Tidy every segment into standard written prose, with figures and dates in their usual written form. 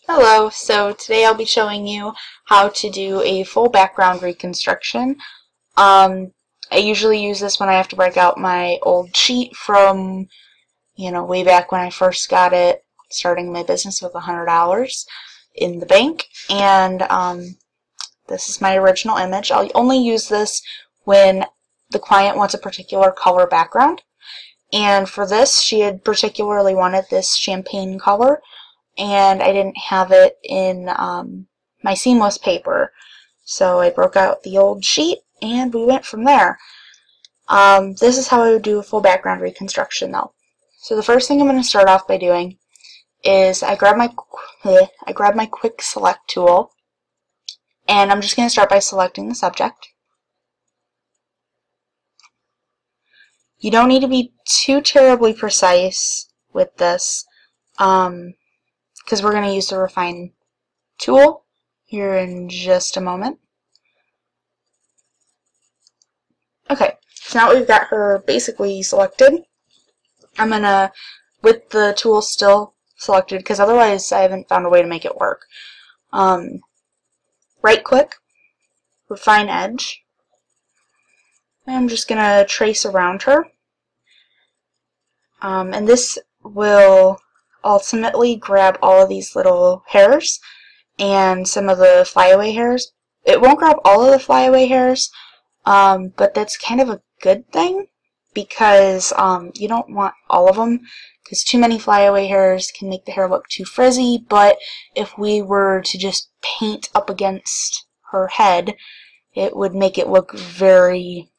Hello, so today I'll be showing you how to do a full background reconstruction. I usually use this when I have to break out my old sheet from, way back when I first got it, starting my business with $100 in the bank. And this is my original image. I'll only use this when the client wants a particular color background. And for this, she had particularly wanted this champagne color, and I didn't have it in my seamless paper. So I broke out the old sheet and we went from there. This is how I would do a full background reconstruction though. So the first thing I'm going to start off by doing is I grab my quick select tool, and I'm just going to start by selecting the subject. You don't need to be too terribly precise with this, because we're going to use the refine tool here in just a moment. Okay, so now we've got her basically selected. I'm going to, with the tool still selected, because otherwise I haven't found a way to make it work. Right click, refine edge, and I'm just going to trace around her. And this will ultimately grab all of these little hairs and some of the flyaway hairs. It won't grab all of the flyaway hairs, but that's kind of a good thing, because you don't want all of them, because too many flyaway hairs can make the hair look too frizzy. But if we were to just paint up against her head, it would make it look very,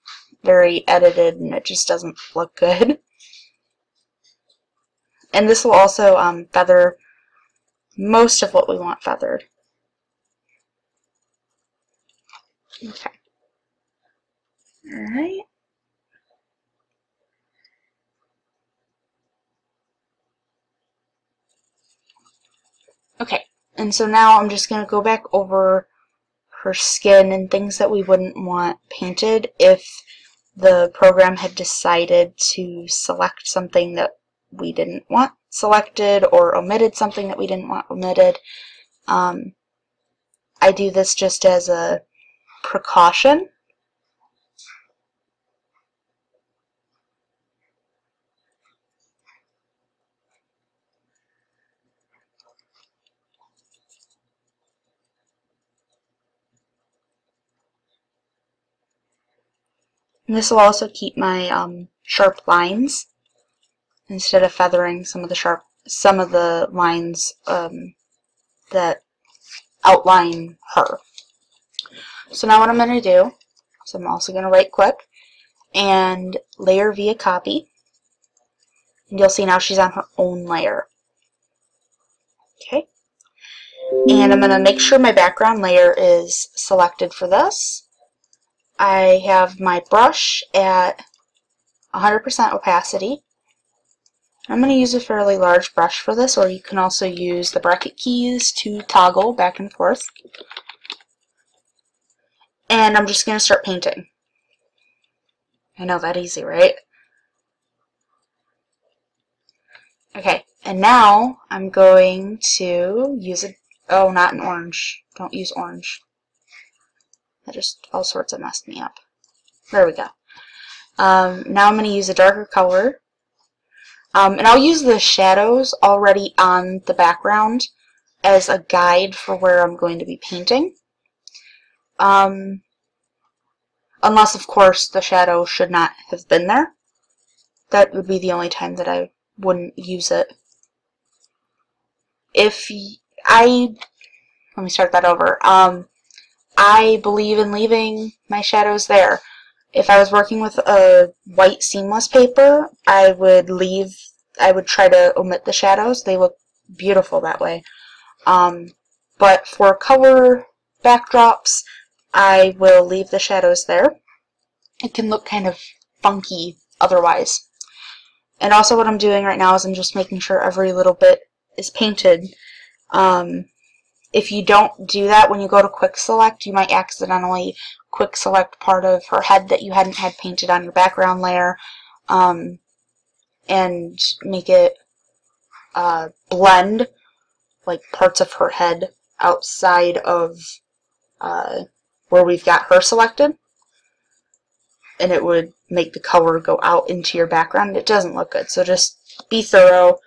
very edited, and it just doesn't look good. And this will also feather most of what we want feathered. Okay. Alright. Okay, and so now I'm just going to go back over her skin and things that we wouldn't want painted if the program had decided to select something that we didn't want selected, or omitted something that we didn't want omitted. I do this just as a precaution. And this will also keep my sharp lines, instead of feathering some of the lines that outline her. So now what I'm going to do is I'm also going to right click and layer via copy, and you'll see now she's on her own layer. Okay, and I'm going to make sure my background layer is selected for this. I have my brush at 100% opacity. I'm going to use a fairly large brush for this, or you can also use the bracket keys to toggle back and forth. And I'm just going to start painting. I know, that easy, right? Okay, and now I'm going to use oh, not an orange. Don't use orange. That just all sorts of messed me up. There we go. Now I'm going to use a darker color. And I'll use the shadows already on the background as a guide for where I'm going to be painting. Unless, of course, the shadow should not have been there. That would be the only time that I wouldn't use it. Let me start that over. I believe in leaving my shadows there. If I was working with a white seamless paper, I would try to omit the shadows. They look beautiful that way. But for color backdrops, I will leave the shadows there. It can look kind of funky otherwise. And also what I'm doing right now is I'm just making sure every little bit is painted. If you don't do that when you go to quick select, you might accidentally quick select part of her head that you hadn't had painted on your background layer, and make it blend like parts of her head outside of where we've got her selected, and it would make the color go out into your background. It doesn't look good, so just be thorough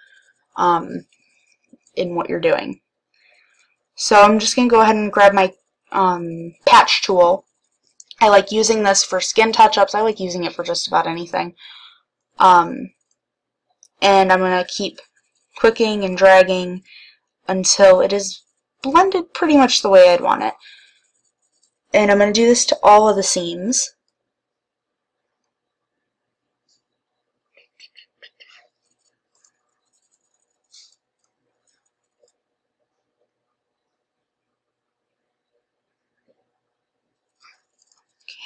in what you're doing. So I'm just going to go ahead and grab my patch tool. I like using this for skin touch-ups. I like using it for just about anything. And I'm going to keep clicking and dragging until it is blended pretty much the way I'd want it. And I'm going to do this to all of the seams.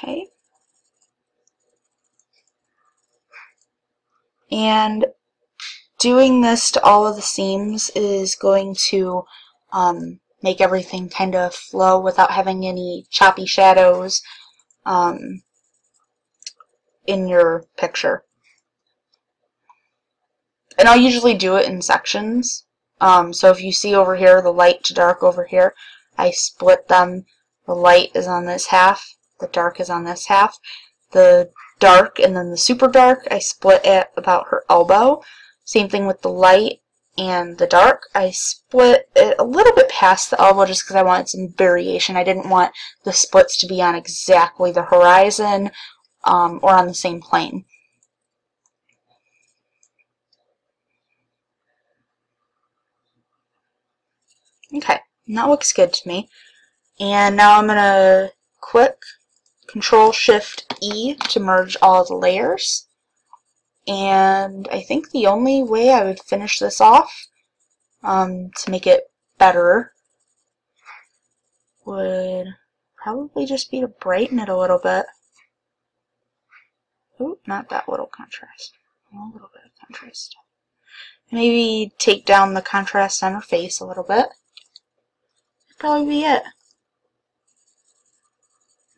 Okay. And doing this to all of the seams is going to make everything kind of flow without having any choppy shadows in your picture. And I'll usually do it in sections. So if you see over here, the light to dark over here, I split them. The light is on this half, the dark is on this half. The dark and then the super dark, I split at about her elbow. Same thing with the light and the dark. I split it a little bit past the elbow just because I wanted some variation. I didn't want the splits to be on exactly the horizon or on the same plane. Okay, and that looks good to me. And now I'm going to click Control-Shift-E to merge all the layers. And I think the only way I would finish this off to make it better would probably just be to brighten it a little bit. Ooh, not that little contrast. A little bit of contrast. Maybe take down the contrast on her face a little bit. That'd probably be it.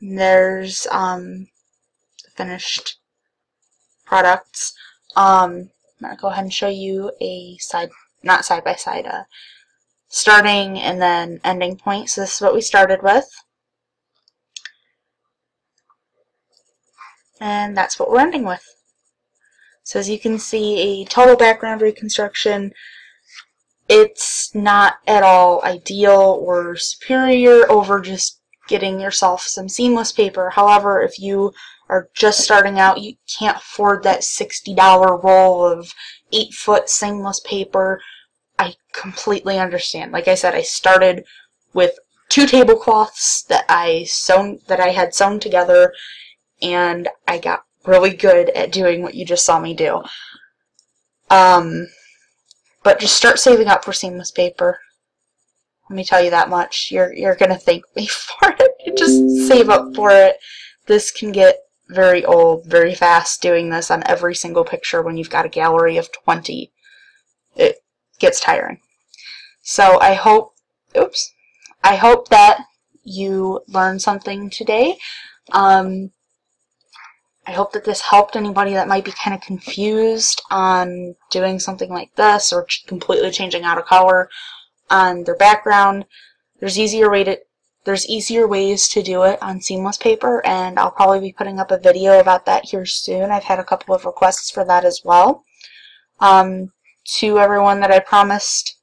And there's the finished products. I'm going to go ahead and show you a not side by side, starting and then ending point. So this is what we started with. And that's what we're ending with. So as you can see, a total background reconstruction. It's not at all ideal or superior over just getting yourself some seamless paper. However, if you are just starting out, you can't afford that $60 roll of 8-foot seamless paper. I completely understand. Like I said, I started with 2 tablecloths that I had sewn together, and I got really good at doing what you just saw me do. But just start saving up for seamless paper. Let me tell you that much. You're gonna thank me for it. Just save up for it. This can get very old very fast, doing this on every single picture when you've got a gallery of 20. It gets tiring. So I hope that you learned something today. I hope that this helped anybody that might be kind of confused on doing something like this or completely changing out a color on their background. There's easier ways to do it on seamless paper, and I'll probably be putting up a video about that here soon. I've had a couple of requests for that as well. To everyone that I promised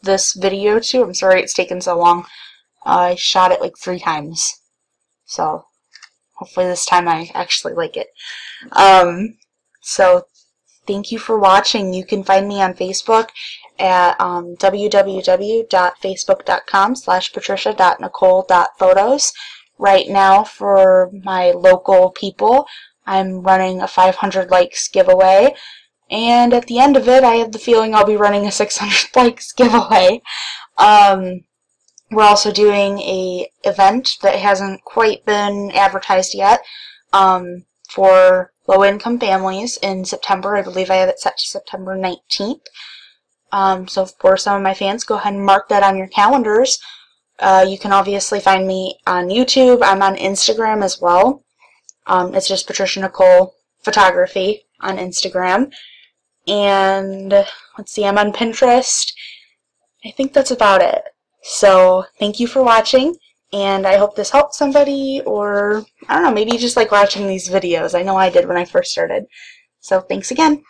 this video to, I'm sorry it's taken so long. I shot it like 3 times, so hopefully this time I actually like it. So thank you for watching. You can find me on Facebook at www.facebook.com/patricia.nicole.photos. Right now, for my local people, I'm running a 500 likes giveaway, and at the end of it, I have the feeling I'll be running a 600 likes giveaway. We're also doing an event that hasn't quite been advertised yet for low-income families in September. I believe I have it set to September 19th. So for some of my fans, go ahead and mark that on your calendars. You can obviously find me on YouTube. I'm on Instagram as well. It's just Patricia Nicole Photography on Instagram. And let's see, I'm on Pinterest. I think that's about it. So thank you for watching, and I hope this helped somebody, or I don't know, maybe you just like watching these videos. I know I did when I first started. So thanks again.